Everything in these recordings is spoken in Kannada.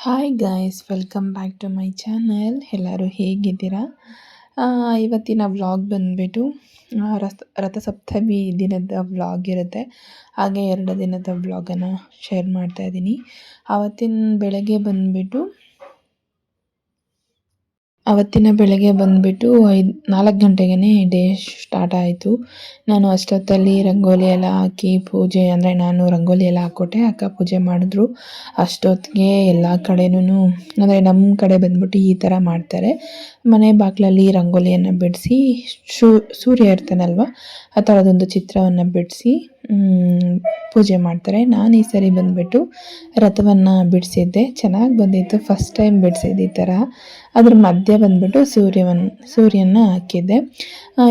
Hi guys, welcome back to my channel. ಎಲ್ಲರೂ ಹೇಗಿದ್ದೀರಾ? ಇವತ್ತಿನ ವ್ಲಾಗ್ ಬಂದುಬಿಟ್ಟು ರಥಸಪ್ತಮಿ ದಿನದ ವ್ಲಾಗ್ ಇರುತ್ತೆ. ಹಾಗೆ 2 ದಿನದ ವ್ಲಾಗನ್ನು ಶೇರ್ ಮಾಡ್ತಾಯಿದ್ದೀನಿ. ಅವತ್ತಿನ ಬೆಳಗ್ಗೆ ಬಂದುಬಿಟ್ಟು 4 ಗಂಟೆಗೆ ಡೇ ಸ್ಟಾರ್ಟ್ ಆಯಿತು. ನಾನು ಅಷ್ಟೊತ್ತಲ್ಲಿ ರಂಗೋಲಿ ಎಲ್ಲ ಹಾಕಿ ಪೂಜೆ, ಅಂದರೆ ನಾನು ರಂಗೋಲಿ ಎಲ್ಲ ಹಾಕ್ಕೊಟ್ಟೆ, ಅಕ್ಕ ಪೂಜೆ ಮಾಡಿದ್ರು. ಅಷ್ಟೊತ್ತಿಗೆ ಎಲ್ಲ ಕಡೆನೂ, ಅಂದರೆ ನಮ್ಮ ಕಡೆ ಬಂದ್ಬಿಟ್ಟು ಈ ಥರ ಮಾಡ್ತಾರೆ. ಮನೆ ಬಾಗಿಲಲ್ಲಿ ರಂಗೋಲಿಯನ್ನು ಬಿಡಿಸಿ ಸೂರ್ಯ ಇರ್ತಾನಲ್ವ, ಆ ಥರದೊಂದು ಚಿತ್ರವನ್ನು ಬಿಡಿಸಿ ಪೂಜೆ ಮಾಡ್ತಾರೆ. ನಾನು ಈ ಸರಿ ಬಂದುಬಿಟ್ಟು ರಥವನ್ನು ಬಿಡಿಸಿದ್ದೆ. ಚೆನ್ನಾಗಿ ಬಂದಿತ್ತು. ಫಸ್ಟ್ ಟೈಮ್ ಬಿಡಿಸಿದ್ದು ಈ ಥರ. ಅದ್ರ ಮಧ್ಯೆ ಬಂದುಬಿಟ್ಟು ಸೂರ್ಯನ ಹಾಕಿದ್ದೆ.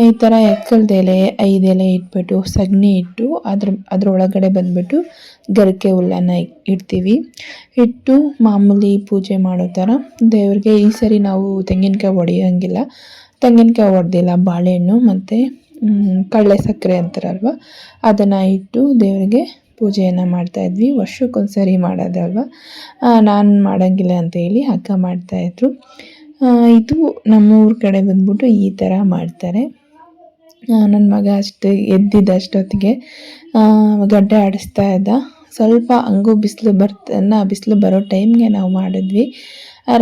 ಈ ಥರ ಎಕ್ಕಲ್ದ ಎಲೆ 5 ಎಲೆ ಇಟ್ಬಿಟ್ಟು ಸಗಣಿ ಇಟ್ಟು ಅದ್ರೊಳಗಡೆ ಬಂದುಬಿಟ್ಟು ಗರಿಕೆ ಹುಲ್ಲನ್ನು ಇಡ್ತೀವಿ. ಇಟ್ಟು ಮಾಮೂಲಿ ಪೂಜೆ ಮಾಡೋ ಥರ ದೇವ್ರಿಗೆ ಈ ಸರಿ ನಾವು ತೆಂಗಿನಕಾಯಿ ಹೊಡೆಯೋಂಗಿಲ್ಲ. ತೆಂಗಿನಕಾಯಿ ಹೊಡೆದಿಲ್ಲ, ಬಾಳೆಹಣ್ಣು ಮತ್ತು ಕಡಲೆ ಸಕ್ಕರೆ ಅಂತಾರಲ್ವ, ಅದನ್ನು ಇಟ್ಟು ದೇವರಿಗೆ ಪೂಜೆಯನ್ನು ಮಾಡ್ತಾಯಿದ್ವಿ. ವರ್ಷಕ್ಕೊಂದ್ಸರಿ ಮಾಡೋದಲ್ವ, ನಾನು ಮಾಡೋಂಗಿಲ್ಲ ಅಂತ ಹೇಳಿ ಅಕ್ಕ ಮಾಡ್ತಾಯಿದ್ರು. ಇದು ನಮ್ಮೂರ ಕಡೆ ಬಂದ್ಬಿಟ್ಟು ಈ ಥರ ಮಾಡ್ತಾರೆ. ನನ್ನ ಮಗ ಎದ್ದಿದ್ದಷ್ಟೊತ್ತಿಗೆ ಗಡ್ಡೆ ಆಡಿಸ್ತಾ ಇದ್ದ. ಸ್ವಲ್ಪ ಹಂಗೂ ಬಿಸಿಲು ಬರೋ ಟೈಮ್ಗೆ ನಾವು ಮಾಡಿದ್ವಿ.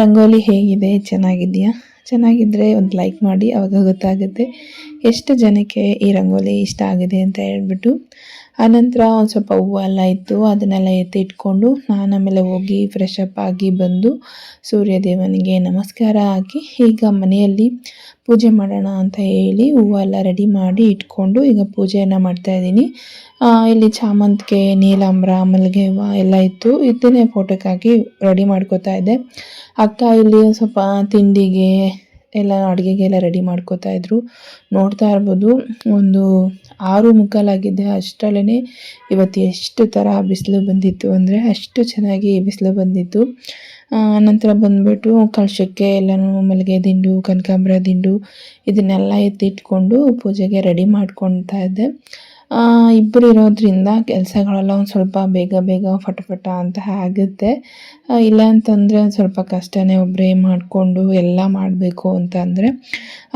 ರಂಗೋಲಿ ಹೇಗಿದೆ? ಚೆನ್ನಾಗಿದೆಯಾ? ಚೆನ್ನಾಗಿದ್ದರೆ ಒಂದು ಲೈಕ್ ಮಾಡಿ, ಆವಾಗ ಗೊತ್ತಾಗುತ್ತೆ ಎಷ್ಟು ಜನಕ್ಕೆ ಈ ರಂಗೋಲಿ ಇಷ್ಟ ಆಗಿದೆ ಅಂತ ಹೇಳ್ಬಿಟ್ಟು. ಆನಂತರ ಒಂದು ಸ್ವಲ್ಪ ಹೂವು ಎಲ್ಲ ಇತ್ತು, ಅದನ್ನೆಲ್ಲ ಎತ್ತಿ ಇಟ್ಕೊಂಡು ನಾನು ಆಮೇಲೆ ಹೋಗಿ ಫ್ರೆಶ್ ಅಪ್ ಆಗಿ ಬಂದು ಸೂರ್ಯದೇವನಿಗೆ ನಮಸ್ಕಾರ ಹಾಕಿ ಈಗ ಮನೆಯಲ್ಲಿ ಪೂಜೆ ಮಾಡೋಣ ಅಂತ ಹೇಳಿ ಹೂವೆಲ್ಲ ರೆಡಿ ಮಾಡಿ ಇಟ್ಕೊಂಡು ಈಗ ಪೂಜೆಯನ್ನು ಮಾಡ್ತಾಯಿದ್ದೀನಿ. ಇಲ್ಲಿ ಚಾಮಂತಿಗೆ, ನೀಲಾಂಬ್ರ, ಮಲ್ಲಿಗೆ ಹೂವು ಎಲ್ಲ ಇತ್ತು. ಇದನ್ನೇ ಫೋಟೋಕ್ಕೆ ಹಾಕಿ ರೆಡಿ ಮಾಡ್ಕೋತಾ ಇದ್ದೆ. ಅಕ್ಕ ಇಲ್ಲಿ ಸ್ವಲ್ಪ ತಿಂಡಿಗೆ ಎಲ್ಲ ಅಡುಗೆಗೆಲ್ಲ ರೆಡಿ ಮಾಡ್ಕೋತಾ ಇದ್ರು. ನೋಡ್ತಾ ಇರ್ಬೋದು, ಒಂದು 6:45 ಆಗಿದೆ. ಅಷ್ಟರಲ್ಲೇ ಇವತ್ತು ಎಷ್ಟು ಥರ ಬಿಸಿಲು ಬಂದಿತ್ತು ಅಂದರೆ ಅಷ್ಟು ಚೆನ್ನಾಗಿ ಬಿಸಿಲು ಬಂದಿತ್ತು. ನಂತರ ಬಂದುಬಿಟ್ಟು ಕಳಶಕ್ಕೆ ಎಲ್ಲನೂ ಮಲ್ಲಿಗೆ ದಿಂಡು, ಕನಕಾಂಬರ ದಿಂಡು ಇದನ್ನೆಲ್ಲ ಎತ್ತಿಟ್ಕೊಂಡು ಪೂಜೆಗೆ ರೆಡಿ ಮಾಡ್ಕೊತಾ ಇದ್ದೆ. ಇಬ್ಬರು ಇರೋದ್ರಿಂದ ಕೆಲಸಗಳೆಲ್ಲ ಒಂದು ಸ್ವಲ್ಪ ಬೇಗ ಫಟ ಅಂತ ಆಗುತ್ತೆ. ಇಲ್ಲ ಅಂತಂದರೆ ಒಂದು ಸ್ವಲ್ಪ ಕಷ್ಟನೇ, ಒಬ್ಬರೇ ಮಾಡಿಕೊಂಡು ಎಲ್ಲ ಮಾಡಬೇಕು ಅಂತ ಅಂದರೆ.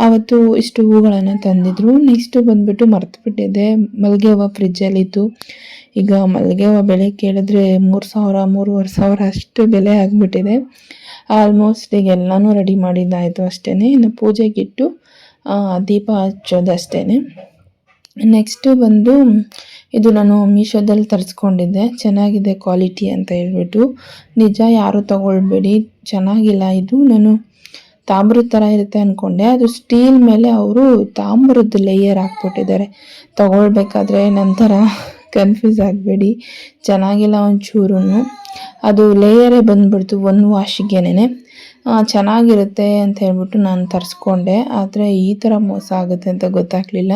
ಆವತ್ತು ಇಷ್ಟು ಹೂಗಳನ್ನು ತಂದಿದ್ರು. ನೆಕ್ಸ್ಟು ಬಂದುಬಿಟ್ಟು ಮರ್ತುಬಿಟ್ಟಿದ್ದೆ, ಮಲ್ಲಿಗೆ ಹೂವು ಫ್ರಿಜ್ಜಲ್ಲಿತ್ತು. ಈಗ ಮಲ್ಲಿಗೆ ಹೂವು ಬೆಲೆ ಕೇಳಿದ್ರೆ 3,000 3,500 ಅಷ್ಟು ಬೆಲೆ ಆಗಿಬಿಟ್ಟಿದೆ. ಆಲ್ಮೋಸ್ಟ್ ಈಗ ಎಲ್ಲನೂ ರೆಡಿ ಮಾಡಿದ್ದಾಯಿತು ಅಷ್ಟೇ. ಇನ್ನು ಪೂಜೆಗಿಟ್ಟು ದೀಪ ಹಚ್ಚೋದಷ್ಟೇ. ನೆಕ್ಸ್ಟು ಬಂದು ಇದು ನಾನು ಮೀಶೋದಲ್ಲಿ ತರಿಸ್ಕೊಂಡಿದ್ದೆ. ಚೆನ್ನಾಗಿದೆ ಕ್ವಾಲಿಟಿ ಅಂತ ಹೇಳ್ಬಿಟ್ಟು. ನಿಜ ಯಾರೂ ತಗೊಳ್ಬೇಡಿ, ಚೆನ್ನಾಗಿಲ್ಲ ಇದು. ನಾನು ತಾಮ್ರದ ಥರ ಇರುತ್ತೆ ಅಂದ್ಕೊಂಡೆ, ಅದು ಸ್ಟೀಲ್ ಮೇಲೆ ಅವರು ತಾಮ್ರದ ಲೇಯರ್ ಹಾಕ್ಬಿಟ್ಟಿದ್ದಾರೆ. ತಗೊಳ್ಬೇಕಾದ್ರೆ ನಂತರ ಕನ್ಫ್ಯೂಸ್ ಆಗಬೇಡಿ, ಚೆನ್ನಾಗಿಲ್ಲ ಒಂಚೂರು. ಅದು ಲೇಯರೇ ಬಂದುಬಿಡ್ತು ಒಂದು ವಾಶಿಗೆನೇ. ಚೆನ್ನಾಗಿರುತ್ತೆ ಅಂತ ಹೇಳ್ಬಿಟ್ಟು ನಾನು ತರಿಸ್ಕೊಂಡೆ, ಆದರೆ ಈ ಥರ ಮೋಸ ಆಗುತ್ತೆ ಅಂತ ಗೊತ್ತಾಗಲಿಲ್ಲ.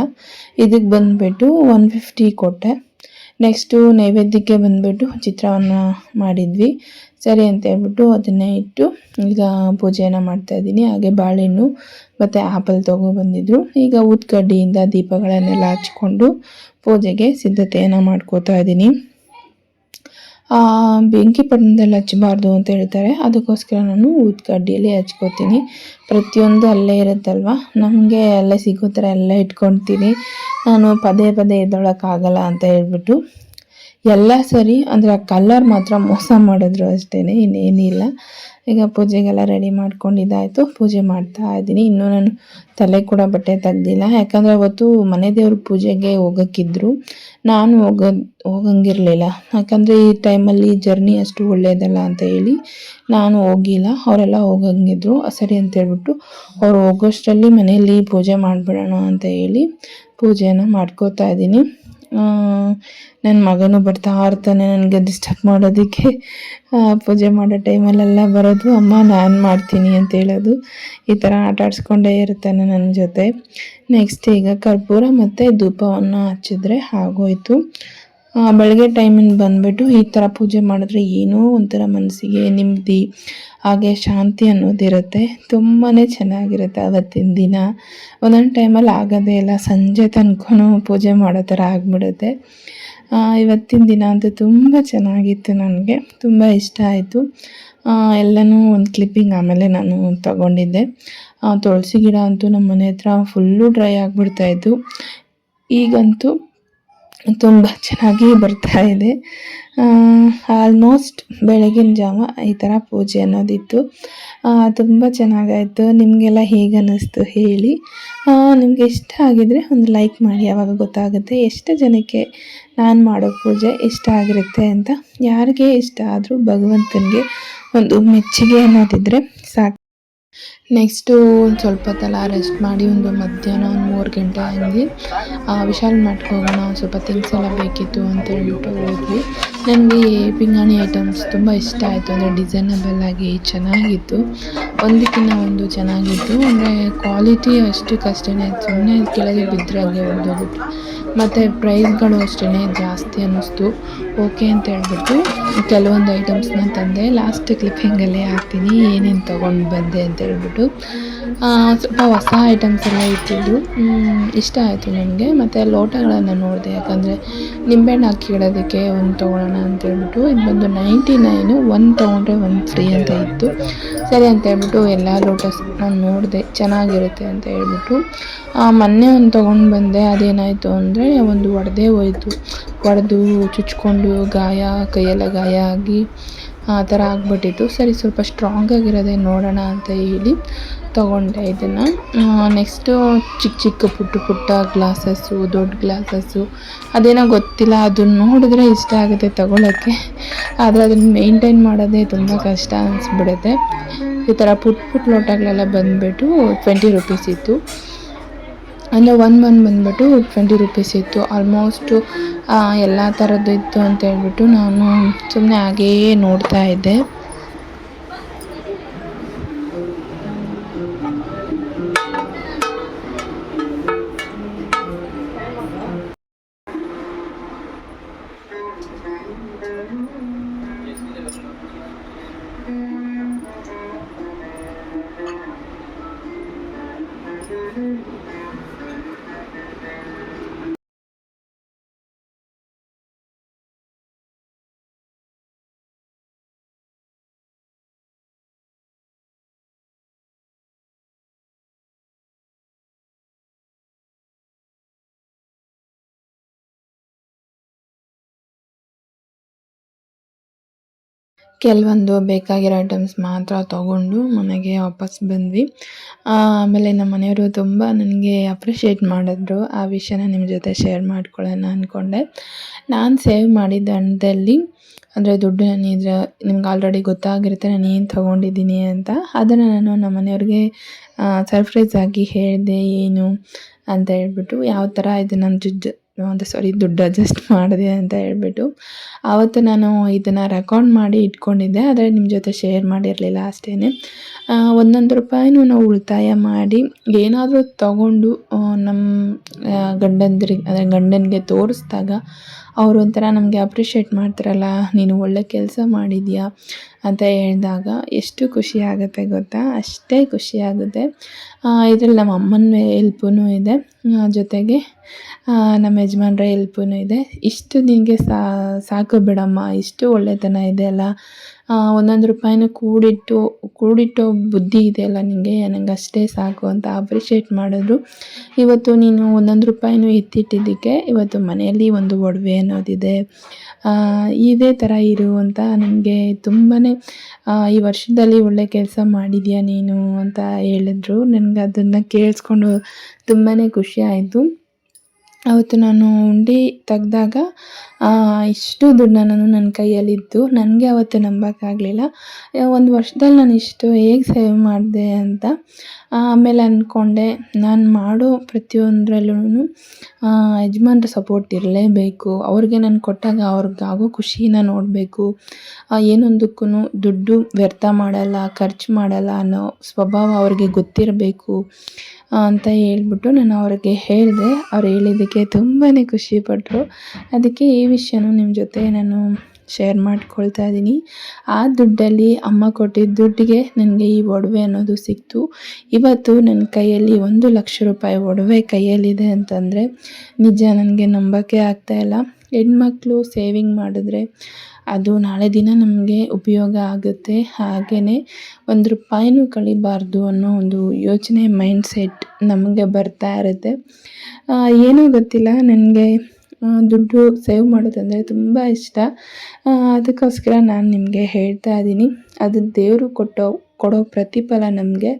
ಇದಕ್ಕೆ ಬಂದುಬಿಟ್ಟು 150 ಕೊಟ್ಟೆ. ನೆಕ್ಸ್ಟು ನೈವೇದ್ಯಕ್ಕೆ ಬಂದುಬಿಟ್ಟು ಚಿತ್ರಾನ್ನ ಮಾಡಿದ್ವಿ. ಸರಿ ಅಂತ ಹೇಳ್ಬಿಟ್ಟು ಅದನ್ನೇ ಇಟ್ಟು ಈಗ ಪೂಜೆಯನ್ನು ಮಾಡ್ತಾಯಿದ್ದೀನಿ. ಹಾಗೆ ಬಾಳೆಹಣ್ಣು ಮತ್ತು ಆ್ಯಪಲ್ ತೊಗೊಬಂದಿದ್ರು. ಈಗ ಊದ್ಕಡ್ಡಿಯಿಂದ ದೀಪಗಳನ್ನೆಲ್ಲ ಹಚ್ಕೊಂಡು ಪೂಜೆಗೆ ಸಿದ್ಧತೆಯನ್ನು ಮಾಡ್ಕೋತಾ ಇದ್ದೀನಿ. ಬೆಂಕಿ ಪಟ್ಟಣದಲ್ಲಿ ಹಚ್ಚಬಾರ್ದು ಅಂತ ಹೇಳ್ತಾರೆ, ಅದಕ್ಕೋಸ್ಕರ ನಾನು ಊದ್ಕಡ್ಡಿಯಲ್ಲಿ ಹಚ್ಕೋತೀನಿ. ಪ್ರತಿಯೊಂದು ಅಲ್ಲೇ ಇರುತ್ತಲ್ವ, ನಮಗೆ ಅಲ್ಲೇ ಸಿಗೋ ಥರ ಎಲ್ಲ ಇಟ್ಕೊತೀನಿ. ನಾನು ಪದೇ ಎದ್ದೊಳಕ್ಕಾಗಲ್ಲ ಅಂತ ಹೇಳ್ಬಿಟ್ಟು ಎಲ್ಲ ಸರಿ, ಅಂದರೆ ಆ ಕಲರ್ ಮಾತ್ರ ಮೋಸ ಮಾಡಿದ್ರು ಅಷ್ಟೇ, ಇನ್ನೇನಿಲ್ಲ. ಈಗ ಪೂಜೆಗೆಲ್ಲ ರೆಡಿ ಮಾಡ್ಕೊಂಡಿದ್ದಾಯಿತು. ಪೂಜೆ ಮಾಡ್ತಾ ಇದ್ದೀನಿ. ಇನ್ನೂ ನಾನು ತಲೆ ಕೂಡ ಬಟ್ಟೆ ತೆಗ್ದಿಲ್ಲ, ಯಾಕಂದರೆ ಅವತ್ತು ಮನೆ ದೇವ್ರ ಪೂಜೆಗೆ ಹೋಗೋಕ್ಕಿದ್ರು. ನಾನು ಹೋಗಂಗಿರಲಿಲ್ಲ, ಯಾಕಂದರೆ ಈ ಟೈಮಲ್ಲಿ ಜರ್ನಿ ಅಷ್ಟು ಒಳ್ಳೆಯದಲ್ಲ ಅಂತ ಹೇಳಿ ನಾನು ಹೋಗಿಲ್ಲ. ಅವರೆಲ್ಲ ಹೋಗಂಗಿದ್ರು. ಸರಿ ಅಂತ ಹೇಳ್ಬಿಟ್ಟು ಅವ್ರು ಹೋಗೋಷ್ಟರಲ್ಲಿ ಮನೆಯಲ್ಲಿ ಪೂಜೆ ಮಾಡಿಬಿಡೋಣ ಅಂತ ಹೇಳಿ ಪೂಜೆಯನ್ನು ಮಾಡ್ಕೋತಾ ಇದ್ದೀನಿ. ನನ್ನ ಮಗನೂ ಬರ್ತಾ ಇರ್ತಾನೆ ನನಗೆ ಡಿಸ್ಟರ್ಬ್ ಮಾಡೋದಕ್ಕೆ. ಪೂಜೆ ಮಾಡೋ ಟೈಮಲ್ಲೆಲ್ಲ ಬರೋದು, ಅಮ್ಮ ನಾನು ಮಾಡ್ತೀನಿ ಅಂತ ಹೇಳೋದು. ಈ ಥರ ಆಟ ಆಡಿಸ್ಕೊಂಡೇ ಇರ್ತಾನೆ ನನ್ನ ಜೊತೆ. ನೆಕ್ಸ್ಟ್ ಈಗ ಕರ್ಪೂರ ಮತ್ತು ಧೂಪವನ್ನು ಹಚ್ಚಿದ್ರೆ ಆಗೋಯ್ತು. ಬೆಳಗ್ಗೆ ಟೈಮಿಂದ ಬಂದುಬಿಟ್ಟು ಈ ಥರ ಪೂಜೆ ಮಾಡಿದ್ರೆ ಏನೋ ಒಂಥರ ಮನಸ್ಸಿಗೆ ನೆಮ್ಮದಿ, ಹಾಗೆ ಶಾಂತಿ ಅನ್ನೋದಿರುತ್ತೆ. ತುಂಬಾ ಚೆನ್ನಾಗಿರುತ್ತೆ ಅವತ್ತಿನ ದಿನ. ಒಂದೊಂದು ಟೈಮಲ್ಲಿ ಆಗೋದೇ ಇಲ್ಲ, ಸಂಜೆ ತನಕನೂ ಪೂಜೆ ಮಾಡೋ ಥರ ಆಗಿಬಿಡುತ್ತೆ. ಇವತ್ತಿನ ದಿನ ಅಂತೂ ತುಂಬ ಚೆನ್ನಾಗಿತ್ತು, ನನಗೆ ತುಂಬ ಇಷ್ಟ ಆಯಿತು. ಎಲ್ಲನೂ ಒಂದು ಕ್ಲಿಪ್ಪಿಂಗ್ ಆಮೇಲೆ ನಾನು ತಗೊಂಡಿದ್ದೆ. ತುಳಸಿ ಗಿಡ ಅಂತೂ ನಮ್ಮ ಮನೆ ಹತ್ರ ಫುಲ್ಲು ಡ್ರೈ ಆಗಿಬಿಡ್ತಾಯಿತ್ತು. ಈಗಂತೂ ತುಂಬ ಚೆನ್ನಾಗಿ ಬರ್ತಾ ಇದೆ. ಆಲ್ಮೋಸ್ಟ್ ಬೆಳಗಿನ ಜಾವ ಈ ಥರ ಪೂಜೆ ಅನ್ನೋದಿತ್ತು. ತುಂಬ ಚೆನ್ನಾಗಾಯಿತು. ನಿಮಗೆಲ್ಲ ಹೇಗೆ ಅನ್ನಿಸ್ತು ಹೇಳಿ. ನಿಮಗೆ ಇಷ್ಟ ಆಗಿದರೆ ಒಂದು ಲೈಕ್ ಮಾಡಿ, ಆವಾಗ ಗೊತ್ತಾಗುತ್ತೆ ಎಷ್ಟು ಜನಕ್ಕೆ ನಾನು ಮಾಡೋ ಪೂಜೆ ಇಷ್ಟ ಆಗಿರುತ್ತೆ ಅಂತ. ಯಾರಿಗೆ ಇಷ್ಟ ಆದರೂ ಭಗವಂತನಿಗೆ ಒಂದು ಮೆಚ್ಚುಗೆ ಅನ್ನೋದಿದ್ದರೆ ಸಾಕು. ನೆಕ್ಸ್ಟು ಒಂದು ಸ್ವಲ್ಪ ಹೊತ್ತೆಲ್ಲ ರೆಸ್ಟ್ ಮಾಡಿ ಒಂದು ಮಧ್ಯಾಹ್ನ ಒಂದು 3 ಗಂಟೆ ಹಂಗೆ ವಿಶಾಲ್ ಮಾರ್ಟ್ಗೆ ಹೋಗೋಣ, ಒಂದು ಸ್ವಲ್ಪ ಥಿಂಗ್ಸ್ ಎಲ್ಲ ಬೇಕಿತ್ತು ಅಂತ ಹೇಳ್ಬಿಟ್ಟು ಹೋದ್ವಿ. ನನಗೆ ಪಿಂಗಾಣಿ ಐಟಮ್ಸ್ ತುಂಬ ಇಷ್ಟ ಆಯಿತು. ಅಂದರೆ ಡಿಸೈನಬಲ್ ಆಗಿ ಚೆನ್ನಾಗಿತ್ತು, ಒಂದಕ್ಕಿಂತ ಒಂದು ಚೆನ್ನಾಗಿತ್ತು. ಅಂದರೆ ಕ್ವಾಲಿಟಿ ಅಷ್ಟಕ್ಕಷ್ಟೇ, ಸುಮ್ಮನೆ ಕೆಳಗೆ ಬಿದ್ದರೆ ಹಾಗೆ ಹೊಡೆದೋಗುತ್ತೆ. ಮತ್ತು ಪ್ರೈಸ್ಗಳು ಅಷ್ಟೇ ಜಾಸ್ತಿ ಅನ್ನಿಸ್ತು. ಓಕೆ ಅಂತ ಹೇಳ್ಬಿಟ್ಟು ಕೆಲವೊಂದು ಐಟಮ್ಸ್ನ ತಂದೆ. ಲಾಸ್ಟ್ ಕ್ಲಿಪ್ಪಿಂಗಲ್ಲೇ ಹಾಕ್ತೀನಿ ಏನೇನು ತೊಗೊಂಡು ಬಂದೆ ಅಂತ ಹೇಳ್ಬಿಟ್ಟು. ಸ್ವಲ್ಪ ಹೊಸ ಐಟಮ್ಸ್ ಎಲ್ಲ ಇಟ್ಟಿದ್ದು ಇಷ್ಟ ಆಯಿತು ನನಗೆ. ಮತ್ತು ಲೋಟಗಳನ್ನು ನೋಡಿದೆ, ಯಾಕಂದರೆ ನಿಂಬೆಹಣ್ಣು ಹಾಕಿ ಇಡೋದಕ್ಕೆ ಒಂದು ತೊಗೊಳ್ಳೋಣ ಅಂತೇಳ್ಬಿಟ್ಟು. ಇದು ಬಂದು 99, ಒಂದು ತೊಗೊಂಡ್ರೆ ಒಂದು ಫ್ರೀ ಅಂತ ಇತ್ತು. ಸರಿ ಅಂತ ಹೇಳ್ಬಿಟ್ಟು ಎಲ್ಲ ಲೋಟಸ್ ನಾನು ನೋಡಿದೆ, ಚೆನ್ನಾಗಿರುತ್ತೆ ಅಂತ ಹೇಳ್ಬಿಟ್ಟು. ಮೊನ್ನೆ ಒಂದು ತೊಗೊಂಡು ಬಂದೆ. ಅದೇನಾಯಿತು ಅಂದರೆ ಒಂದು ಒಡೆದೇ ಹೋಯಿತು. ಒಡೆದು ಚುಚ್ಕೊಂಡು ಗಾಯ, ಕೈಯೆಲ್ಲ ಗಾಯ ಆಗಿ ಆ ಥರ ಆಗಿಬಿಟ್ಟಿತ್ತು. ಸರಿ ಸ್ವಲ್ಪ ಸ್ಟ್ರಾಂಗಾಗಿರೋದೇ ನೋಡೋಣ ಅಂತ ಹೇಳಿ ತೊಗೊಂಡೆ ಇದನ್ನು. ನೆಕ್ಸ್ಟು ಚಿಕ್ಕ ಪುಟ್ಟ ಗ್ಲಾಸಸ್ಸು, ದೊಡ್ಡ ಗ್ಲಾಸಸ್ಸು, ಅದೇನೋ ಗೊತ್ತಿಲ್ಲ, ಅದನ್ನು ನೋಡಿದ್ರೆ ಇಷ್ಟ ಆಗುತ್ತೆ ತೊಗೊಳಕ್ಕೆ. ಆದರೆ ಅದನ್ನು ಮೇಂಟೈನ್ ಮಾಡೋದೇ ತುಂಬ ಕಷ್ಟ ಅನಿಸ್ಬಿಡುತ್ತೆ. ಈ ಥರ ಪುಟ್ಟ ಲೋಟಗಳೆಲ್ಲ ಬಂದುಬಿಟ್ಟು 20 ರೂಪೀಸ್ ಇತ್ತು. ಅಂದರೆ ಒಂದು ಬಂದುಬಿಟ್ಟು 20 ರೂಪೀಸ್ ಇತ್ತು. ಆಲ್ಮೋಸ್ಟು ಎಲ್ಲ ಥರದ್ದು ಇತ್ತು ಅಂತ ಹೇಳ್ಬಿಟ್ಟು ನಾನು ಸುಮ್ಮನೆ ಹಾಗೆಯೇ ನೋಡ್ತಾ ಇದ್ದೆ. ಕೆಲವೊಂದು ಬೇಕಾಗಿರೋ ಐಟಮ್ಸ್ ಮಾತ್ರ ತೊಗೊಂಡು ಮನೆಗೆ ವಾಪಸ್ ಬಂದ್ವಿ. ಆಮೇಲೆ ನಮ್ಮ ಮನೆಯವರು ತುಂಬ ನನಗೆ ಅಪ್ರಿಷಿಯೇಟ್ ಮಾಡಿದ್ರು. ಆ ವಿಷಯನ ನಿಮ್ಮ ಜೊತೆ ಶೇರ್ ಮಾಡ್ಕೊಳ್ಳೋಣ ಅಂದ್ಕೊಂಡೆ. ನಾನು ಸೇವ್ ಮಾಡಿದ್ದ ಹಣದಲ್ಲಿ, ಅಂದರೆ ದುಡ್ಡು ನಾನಿದ್ರೆ ನಿಮ್ಗೆ ಆಲ್ರೆಡಿ ಗೊತ್ತಾಗಿರುತ್ತೆ ನಾನು ಏನು ತೊಗೊಂಡಿದ್ದೀನಿ ಅಂತ. ಅದನ್ನು ನಾನು ನಮ್ಮ ಮನೆಯವ್ರಿಗೆ ಸರ್ಪ್ರೈಸ್ ಆಗಿ ಹೇಳಿದೆ ಏನು ಅಂತ ಹೇಳ್ಬಿಟ್ಟು. ಯಾವ ಥರ ಇದು ನನ್ನ ದುಡ್ಡು ಅಡ್ಜಸ್ಟ್ ಮಾಡಿದೆ ಅಂತ ಹೇಳ್ಬಿಟ್ಟು. ಆವತ್ತು ನಾನು ಇದನ್ನು ರೆಕಾರ್ಡ್ ಮಾಡಿ ಇಟ್ಕೊಂಡಿದ್ದೆ, ಆದರೆ ನಿಮ್ಮ ಜೊತೆ ಶೇರ್ ಮಾಡಿರಲಿಲ್ಲ ಅಷ್ಟೇ. ಒಂದೊಂದು ರೂಪಾಯಿನೂ ನಾವು ಉಳಿತಾಯ ಮಾಡಿ ಏನಾದರೂ ತೊಗೊಂಡು ನಮ್ಮ ಗಂಡನಿಗೆ ತೋರಿಸಿದಾಗ ಅವರು ಒಂಥರ ನಮಗೆ ಅಪ್ರಿಷಿಯೇಟ್ ಮಾಡ್ತಾರಲ್ಲ, ನೀನು ಒಳ್ಳೆ ಕೆಲಸ ಮಾಡಿದ್ಯಾ ಅಂತ ಹೇಳಿದಾಗ ಎಷ್ಟು ಖುಷಿ ಆಗುತ್ತೆ ಗೊತ್ತಾ. ಅಷ್ಟೇ ಖುಷಿ ಆಗುತ್ತೆ. ಇದರಲ್ಲಿ ನಮ್ಮ ಅಮ್ಮನ ಹೆಲ್ಪೂ ಇದೆ, ಜೊತೆಗೆ ನಮ್ಮ ಯಜಮಾನ್ರ ಹೆಲ್ಪೂ ಇದೆ. ಇಷ್ಟು ನಿನಗೆ ಸಾಕು ಬಿಡಮ್ಮ, ಇಷ್ಟು ಒಳ್ಳೆತನ ಇದೆಯಲ್ಲ, ಒಂದೊಂದು ರೂಪಾಯಿನೂ ಕೂಡಿಟ್ಟೋ ಬುದ್ಧಿ ಇದೆಯಲ್ಲ ನಿನಗೆ, ನನಗೆ ಅಷ್ಟೇ ಸಾಕು ಅಂತ ಅಪ್ರಿಷಿಯೇಟ್ ಮಾಡಿದ್ರು. ಇವತ್ತು ನೀನು ಒಂದೊಂದು ರೂಪಾಯಿನೂ ಎತ್ತಿಟ್ಟಿದ್ದಕ್ಕೆ ಇವತ್ತು ಮನೆಯಲ್ಲಿ ಒಂದು ಒಡವೆ ಅನ್ನೋದಿದೆ. ಇದೇ ಥರ ಇರು ಅಂತ ನನಗೆ ತುಂಬಾ ಈ ವರ್ಷದಲ್ಲಿ ಒಳ್ಳೆ ಕೆಲಸ ಮಾಡಿದ್ಯಾ ನೀನು ಅಂತ ಹೇಳಿದ್ರು. ನನಗೆ ಅದನ್ನು ಕೇಳಿಸ್ಕೊಂಡು ತುಂಬಾ ಖುಷಿ ಆಯಿತು. ಅವತ್ತು ನಾನು ಉಂಡೆ ತೆಗ್ದಾಗ ಇಷ್ಟು ದುಡ್ಡು ನನ್ನ ಕೈಯಲ್ಲಿತ್ತು. ನನಗೆ ಅವತ್ತು ನಂಬೋಕ್ಕಾಗಲಿಲ್ಲ. ಒಂದು ವರ್ಷದಲ್ಲಿ ನಾನು ಇಷ್ಟು ಹೇಗೆ ಸೇವ್ ಮಾಡಿದೆ ಅಂತ. ಆಮೇಲೆ ಅಂದ್ಕೊಂಡೆ, ನಾನು ಮಾಡೋ ಪ್ರತಿಯೊಂದರಲ್ಲೂ ಯಜಮಾನ್ರ ಸಪೋರ್ಟ್ ಇರಲೇಬೇಕು. ಅವ್ರಿಗೆ ನಾನು ಕೊಟ್ಟಾಗ ಅವ್ರಿಗಾಗೋ ಖುಷಿನ ನೋಡಬೇಕು. ಏನೊಂದಕ್ಕೂ ದುಡ್ಡು ವ್ಯರ್ಥ ಮಾಡಲ್ಲ, ಖರ್ಚು ಮಾಡಲ್ಲ ಅನ್ನೋ ಸ್ವಭಾವ ಅವ್ರಿಗೆ ಗೊತ್ತಿರಬೇಕು ಅಂತ ಹೇಳ್ಬಿಟ್ಟು ನಾನು ಅವ್ರಿಗೆ ಹೇಳಿದೆ. ಅವ್ರು ಹೇಳಿದ್ದಕ್ಕೆ ತುಂಬಾ ಖುಷಿಪಟ್ಟರು. ಅದಕ್ಕೆ ಈ ವಿಷಯನೂ ನಿಮ್ಮ ಜೊತೆ ನಾನು ಶೇರ್ ಮಾಡ್ಕೊಳ್ತಾ ಇದ್ದೀನಿ. ಆ ದುಡ್ಡಲ್ಲಿ ಅಮ್ಮ ಕೊಟ್ಟಿದ್ದ ದುಡ್ಡಿಗೆ ನನಗೆ ಈ ಒಡವೆ ಅನ್ನೋದು ಸಿಕ್ತು. ಇವತ್ತು ನನ್ನ ಕೈಯಲ್ಲಿ 1 ಲಕ್ಷ ರೂಪಾಯಿ ಒಡವೆ ಕೈಯಲ್ಲಿದೆ ಅಂತಂದರೆ ನಿಜ ನನಗೆ ನಂಬೋಕ್ಕೆ ಆಗ್ತಾಯಿಲ್ಲ. ಹೆಣ್ಮಕ್ಳು ಸೇವಿಂಗ್ ಮಾಡಿದ್ರೆ ಅದು ನಾಳೆ ದಿನ ನಮಗೆ ಉಪಯೋಗ ಆಗುತ್ತೆ. ಹಾಗೆಯೇ ₹1 ಕಳಿಬಾರ್ದು ಅನ್ನೋ ಒಂದು ಯೋಚನೆ ಮೈಂಡ್ಸೆಟ್ ನಮಗೆ ಬರ್ತಾ ಇರುತ್ತೆ. ಏನೋ ಗೊತ್ತಿಲ್ಲ, ನನಗೆ ದುಡ್ಡು ಸೇವ್ ಮಾಡೋದಂದರೆ ತುಂಬ ಇಷ್ಟ. ಅದಕ್ಕೋಸ್ಕರ ನಾನು ನಿಮಗೆ ಹೇಳ್ತಾ ಇದ್ದೀನಿ. ಅದು ದೇವರು ಕೊಡೋ ಪ್ರತಿಫಲ ನಮಗೆ.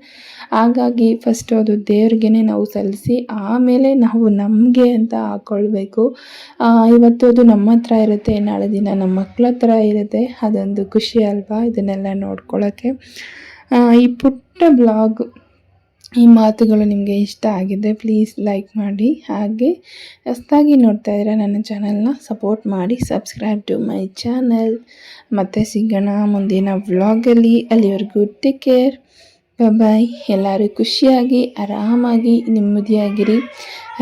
ಹಾಗಾಗಿ ಫಸ್ಟು ಅದು ದೇವ್ರಿಗೇ ನಾವು ಸಲ್ಲಿಸಿ ಆಮೇಲೆ ನಾವು ನಮಗೆ ಅಂತ ಹಾಕ್ಕೊಳ್ಬೇಕು. ಇವತ್ತು ಅದು ನಮ್ಮ ಹತ್ರ ಇರುತ್ತೆ, ನಾಳೆ ದಿನ ನಮ್ಮ ಮಕ್ಕಳ ಹತ್ರ ಇರುತ್ತೆ. ಅದೊಂದು ಖುಷಿ ಅಲ್ವಾ ಇದನ್ನೆಲ್ಲ ನೋಡ್ಕೊಳ್ಳೋಕ್ಕೆ. ಈ ಪುಟ್ಟ ಬ್ಲಾಗ್, ಈ ಮಾತುಗಳು ನಿಮಗೆ ಇಷ್ಟ ಆಗಿದ್ದರೆ ಪ್ಲೀಸ್ ಲೈಕ್ ಮಾಡಿ. ಹಾಗೆ ಹೊಸ್ದಾಗಿ ನೋಡ್ತಾ ಇದ್ದರೆ ನನ್ನ ಚಾನಲ್ನ ಸಪೋರ್ಟ್ ಮಾಡಿ, ಸಬ್ಸ್ಕ್ರೈಬ್ ಟು ಮೈ ಚಾನಲ್. ಮತ್ತೆ ಸಿಗೋಣ ಮುಂದಿನ ವ್ಲಾಗಲ್ಲಿ. ಅಲ್ಲಿವರೆಗೂ ಟೇಕ್ ಕೇರ್, ಬಾಯ್. ಎಲ್ಲರೂ ಖುಷಿಯಾಗಿ ಆರಾಮಾಗಿ ನೆಮ್ಮದಿಯಾಗಿರಿ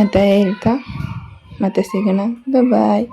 ಅಂತ ಹೇಳ್ತಾ ಮತ್ತೆ ಸಿಗೋಣ. ಬಾಯ್.